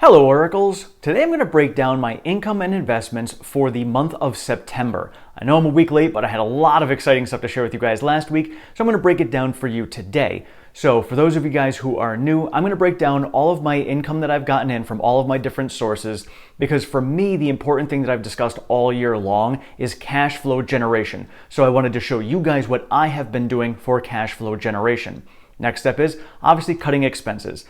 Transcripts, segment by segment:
Hello Oracles! Today I'm going to break down my income and investments for the month of September. I know I'm a week late, but I had a lot of exciting stuff to share with you guys last week, so I'm going to break it down for you today. So for those of you guys who are new, I'm going to break down all of my income that I've gotten in from all of my different sources, because for me, the important thing that I've discussed all year long is cash flow generation. So I wanted to show you guys what I have been doing for cash flow generation. Next step is obviously cutting expenses.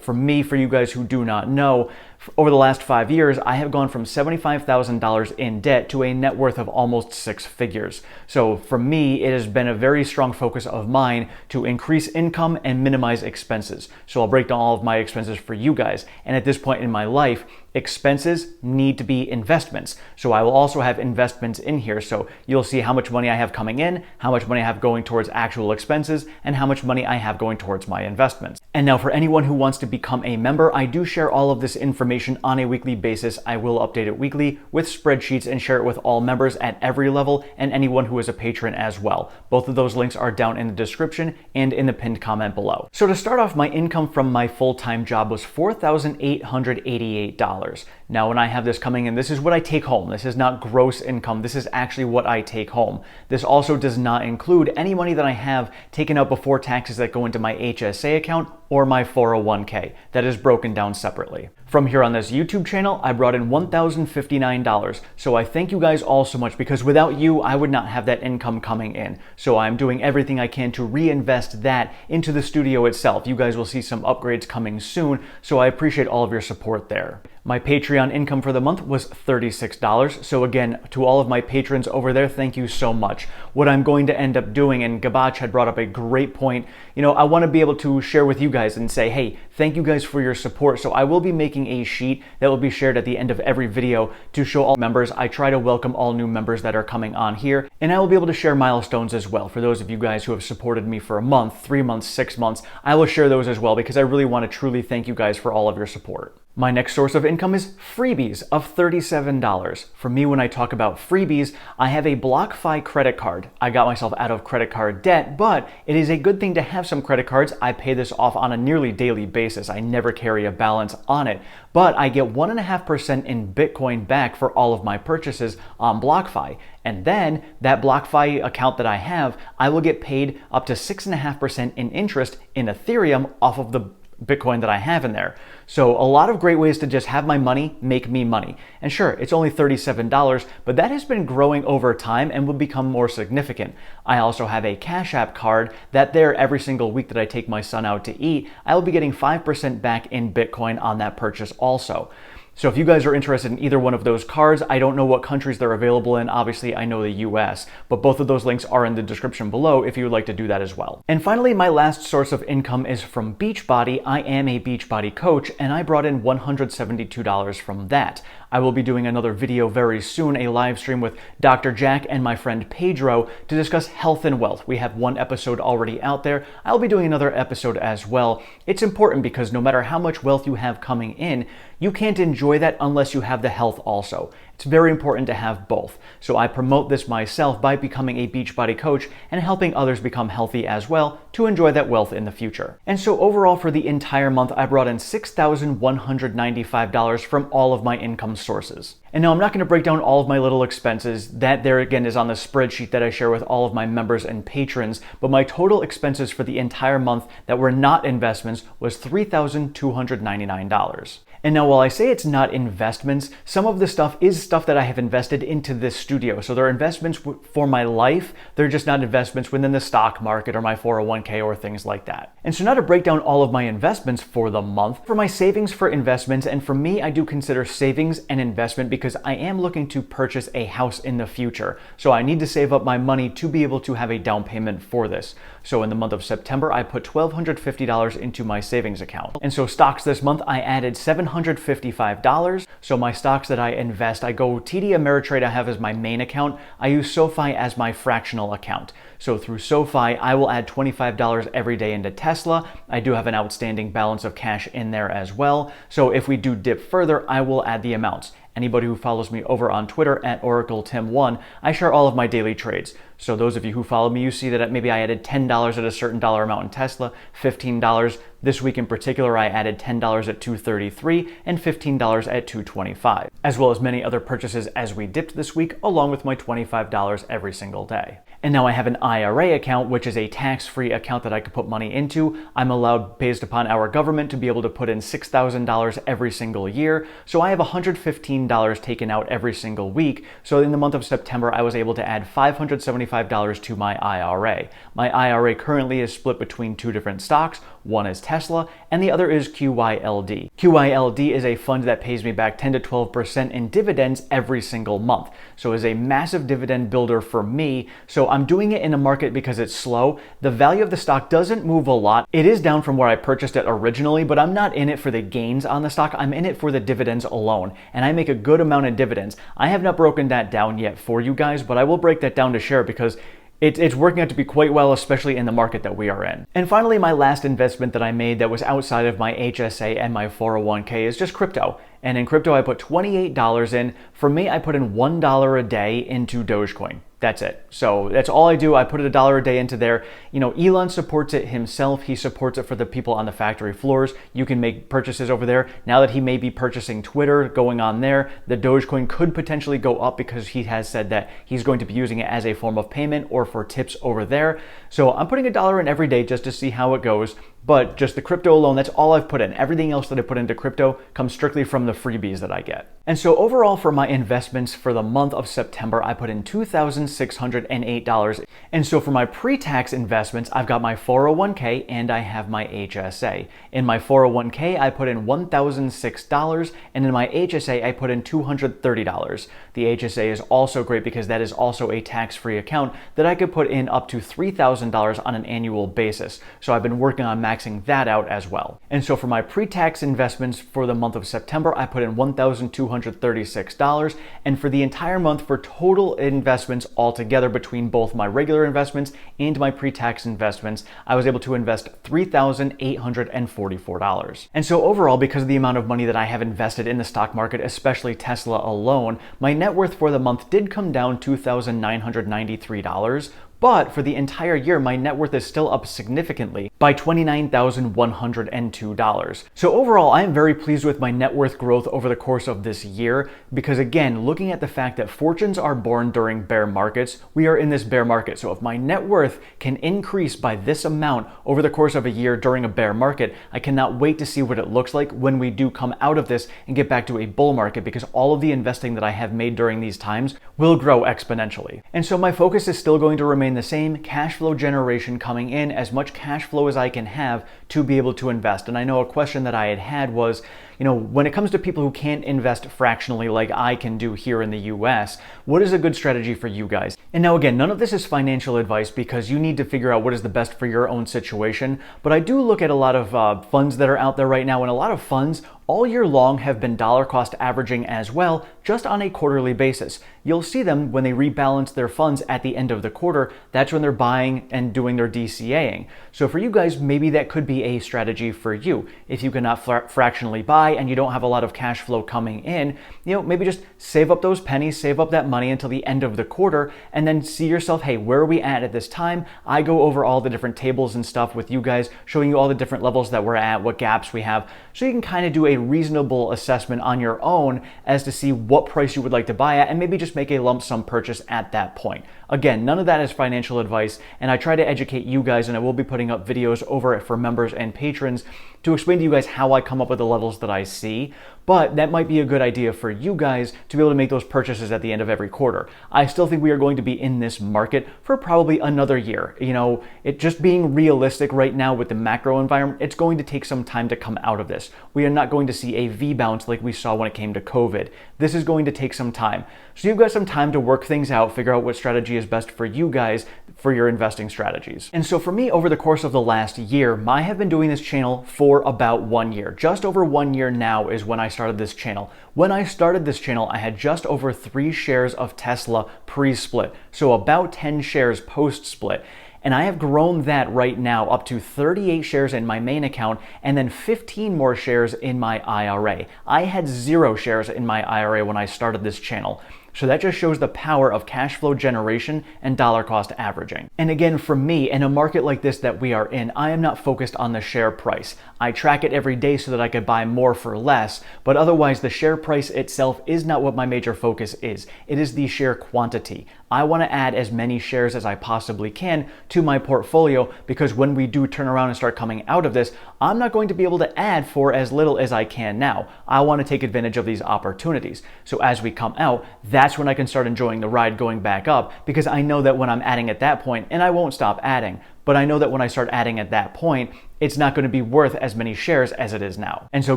For me, for you guys who do not know, over the last 5 years, I have gone from $75,000 in debt to a net worth of almost 6 figures. So for me, it has been a very strong focus of mine to increase income and minimize expenses. So I'll break down all of my expenses for you guys. And at this point in my life, expenses need to be investments. So I will also have investments in here. So you'll see how much money I have coming in, how much money I have going towards actual expenses, and how much money I have going towards my investments. And now for anyone who wants to become a member, I do share all of this information on a weekly basis. I will update it weekly with spreadsheets and share it with all members at every level and anyone who is a patron as well. Both of those links are down in the description and in the pinned comment below. So to start off, my income from my full-time job was $4,888. Now when I have this coming in, this is what I take home. This is not gross income. This is actually what I take home. This also does not include any money that I have taken out before taxes that go into my HSA account or my 401k. That is broken down separately. From here on this YouTube channel, I brought in $1,059. So I thank you guys all so much, because without you, I would not have that income coming in. So I'm doing everything I can to reinvest that into the studio itself. You guys will see some upgrades coming soon, so I appreciate all of your support there. My Patreon income for the month was $36. So again, to all of my patrons over there, thank you so much. What I'm going to end up doing, and Gabach had brought up a great point, I want to be able to share with you guys and say, hey, thank you guys for your support. So I will be making a sheet that will be shared at the end of every video to show all members. I try to welcome all new members that are coming on here, and I will be able to share milestones as well. For those of you guys who have supported me for a month, 3 months, 6 months, I will share those as well, because I really want to truly thank you guys for all of your support. My next source of income is Freebies of $37. For me, when I talk about Freebies, I have a BlockFi credit card. I got myself out of credit card debt, but it is a good thing to have some credit cards. I pay this off on a nearly daily basis. I never carry a balance on it, but I get 1.5% in Bitcoin back for all of my purchases on BlockFi. And then that BlockFi account that I have, I will get paid up to 6.5% in interest in Ethereum off of the Bitcoin that I have in there. So a lot of great ways to just have my money make me money. And sure, it's only $37, but that has been growing over time and will become more significant. I also have a Cash App card that there every single week that I take my son out to eat, I will be getting 5% back in Bitcoin on that purchase also. So if you guys are interested in either one of those cards, I don't know what countries they're available in. Obviously, I know the US, but both of those links are in the description below if you would like to do that as well. And finally, my last source of income is from Beachbody. I am a Beachbody coach, and I brought in $172 from that. I will be doing another video very soon, a live stream with Dr. Jack and my friend Pedro to discuss health and wealth. We have one episode already out there. I'll be doing another episode as well. It's important because no matter how much wealth you have coming in, you can't enjoy that unless you have the health also. It's very important to have both. So I promote this myself by becoming a Beachbody coach and helping others become healthy as well to enjoy that wealth in the future. And so overall for the entire month, I brought in $6,195 from all of my income sources. And now I'm not going to break down all of my little expenses. That there again is on the spreadsheet that I share with all of my members and patrons, but my total expenses for the entire month that were not investments was $3,299. And now while I say it's not investments, some of the stuff is stuff that I have invested into this studio. So they're investments for my life. They're just not investments within the stock market or my 401k or things like that. And so now to break down all of my investments for the month, for my savings for investments, and for me, I do consider savings an investment because I am looking to purchase a house in the future. So I need to save up my money to be able to have a down payment for this. So in the month of September, I put $1,250 into my savings account. And so stocks this month, I added $755. So my stocks that I invest, I go TD Ameritrade I have as my main account. I use SoFi as my fractional account. So through SoFi, I will add $25 every day into Tesla. I do have an outstanding balance of cash in there as well. So if we do dip further, I will add the amounts. Anybody who follows me over on Twitter at OracleTim1, I share all of my daily trades. So those of you who follow me, you see that maybe I added $10 at a certain dollar amount in Tesla, $15. This week in particular, I added $10 at 233 and $15 at 225, as well as many other purchases as we dipped this week, along with my $25 every single day. And now I have an IRA account, which is a tax-free account that I could put money into. I'm allowed, based upon our government, to be able to put in $6,000 every single year. So I have $115 taken out every single week. So in the month of September, I was able to add $575 to my IRA. My IRA currently is split between two different stocks. One is Tesla, and the other is QYLD. QYLD is a fund that pays me back 10 to 12% in dividends every single month. So it's a massive dividend builder for me. So I'm doing it in a market because it's slow. The value of the stock doesn't move a lot. It is down from where I purchased it originally, but I'm not in it for the gains on the stock. I'm in it for the dividends alone, and I make a good amount of dividends. I have not broken that down yet for you guys, but I will break that down to share because it's working out to be quite well, especially in the market that we are in. And finally, my last investment that I made that was outside of my HSA and my 401k is just crypto. And in crypto, I put $28 in. For me, I put in $1 a day into Dogecoin. That's it. So that's all I do. I put $1 a day into there. You know, Elon supports it himself. He supports it for the people on the factory floors. You can make purchases over there. Now that he may be purchasing Twitter, going on there, the Dogecoin could potentially go up because he has said that he's going to be using it as a form of payment or for tips over there. So I'm putting $1 in every day just to see how it goes. But just the crypto alone, that's all I've put in. Everything else that I put into crypto comes strictly from the freebies that I get. And so overall for my investments for the month of September, I put in $2,608. And so for my pre-tax investments, I've got my 401k and I have my HSA. In my 401k, I put in $1,006, and in my HSA, I put in $230. The HSA is also great because that is also a tax-free account that I could put in up to $3,000 on an annual basis. So I've been working on maxing that out as well. And so for my pre-tax investments for the month of September, I put in $1,236. And for the entire month, for total investments altogether between both my regular investments and my pre-tax investments, I was able to invest $3,844. And so overall, because of the amount of money that I have invested in the stock market, especially Tesla alone, my net worth for the month did come down $2,993. But for the entire year, my net worth is still up significantly by $29,102. So overall, I am very pleased with my net worth growth over the course of this year because, again, looking at the fact that fortunes are born during bear markets, we are in this bear market. So if my net worth can increase by this amount over the course of a year during a bear market, I cannot wait to see what it looks like when we do come out of this and get back to a bull market, because all of the investing that I have made during these times will grow exponentially. And so my focus is still going to remain the same: cash flow generation, coming in as much cash flow as I can have to be able to invest. And I know a question that I had was, you know, when it comes to people who can't invest fractionally like I can do here in the US, what is a good strategy for you guys? And now again, none of this is financial advice because you need to figure out what is the best for your own situation. But I do look at a lot of funds that are out there right now, and a lot of funds all year long have been dollar cost averaging as well, just on a quarterly basis. You'll see them when they rebalance their funds at the end of the quarter. That's when they're buying and doing their DCAing. So for you guys, maybe that could be a strategy for you. If you cannot fractionally buy and you don't have a lot of cash flow coming in, you know, maybe just save up those pennies, save up that money until the end of the quarter, and then see yourself, hey, where are we at this time? I go over all the different tables and stuff with you guys, showing you all the different levels that we're at, what gaps we have, so you can kind of do a reasonable assessment on your own as to see what price you would like to buy at, and maybe just make a lump sum purchase at that point. Again, none of that is financial advice, and I try to educate you guys, and I will be putting up videos over it for members and patrons to explain to you guys how I come up with the levels that I see. But that might be a good idea for you guys to be able to make those purchases at the end of every quarter. I still think we are going to be in this market for probably another year. You know, it just being realistic right now with the macro environment, it's going to take some time to come out of this. We are not going to see a V bounce like we saw when it came to COVID. This is going to take some time. So you've got some time to work things out, figure out what strategy is best for you guys for your investing strategies. And so for me, over the course of the last year, I have been doing this channel for about 1 year. Just over 1 year now is when I started this channel. When I started this channel, I had just over 3 shares of Tesla pre-split, so about 10 shares post-split. And I have grown that right now up to 38 shares in my main account and then 15 more shares in my IRA. I had 0 shares in my IRA when I started this channel. So that just shows the power of cash flow generation and dollar cost averaging. And again, for me, in a market like this that we are in, I am not focused on the share price. I track it every day so that I could buy more for less, but otherwise the share price itself is not what my major focus is. It is the share quantity. I want to add as many shares as I possibly can to my portfolio because when we do turn around and start coming out of this, I'm not going to be able to add for as little as I can now. I want to take advantage of these opportunities. So as we come out, that's when I can start enjoying the ride going back up because I know that when I'm adding at that point, and I won't stop adding, but I know that when I start adding at that point, it's not going to be worth as many shares as it is now. And so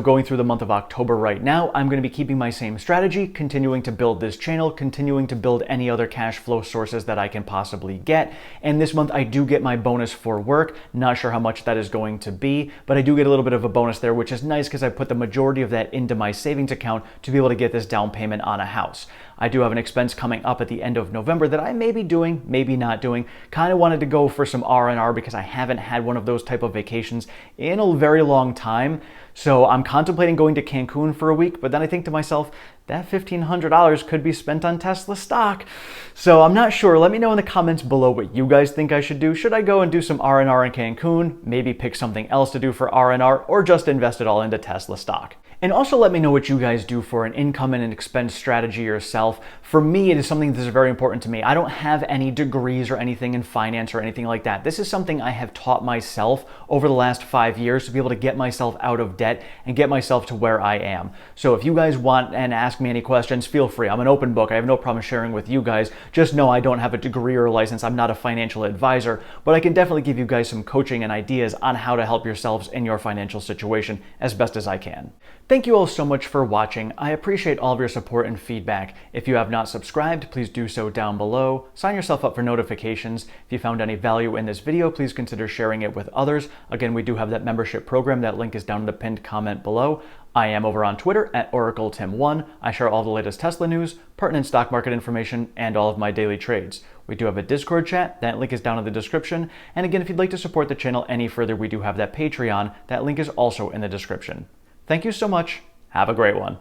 going through the month of October right now, I'm going to be keeping my same strategy, continuing to build this channel, continuing to build any other cash flow sources that I can possibly get. And this month I do get my bonus for work. Not sure how much that is going to be, but I do get a little bit of a bonus there, which is nice because I put the majority of that into my savings account to be able to get this down payment on a house. I do have an expense coming up at the end of November that I may be doing, maybe not doing. Kind of wanted to go for some R&R because I haven't had one of those type of vacations in a very long time. So I'm contemplating going to Cancun for a week, but then I think to myself, that $1,500 could be spent on Tesla stock. So I'm not sure. Let me know in the comments below what you guys think I should do. Should I go and do some R&R in Cancun, maybe pick something else to do for R&R, or just invest it all into Tesla stock? And also let me know what you guys do for an income and an expense strategy yourself. For me, it is something that is very important to me. I don't have any degrees or anything in finance or anything like that. This is something I have taught myself over the last 5 years to be able to get myself out of debt and get myself to where I am. So if you guys want and ask me any questions, feel free. I'm an open book. I have no problem sharing with you guys. Just know I don't have a degree or a license. I'm not a financial advisor, but I can definitely give you guys some coaching and ideas on how to help yourselves in your financial situation as best as I can. Thank you all so much for watching. I appreciate all of your support and feedback. If you have not subscribed, please do so down below. Sign yourself up for notifications. If you found any value in this video, please consider sharing it with others. Again, we do have that membership program. That link is down in the pinned comment below. I am over on Twitter at OracleTim1. I share all the latest Tesla news, pertinent stock market information, and all of my daily trades. We do have a Discord chat. That link is down in the description. And again, if you'd like to support the channel any further, we do have that Patreon. That link is also in the description. Thank you so much. Have a great one.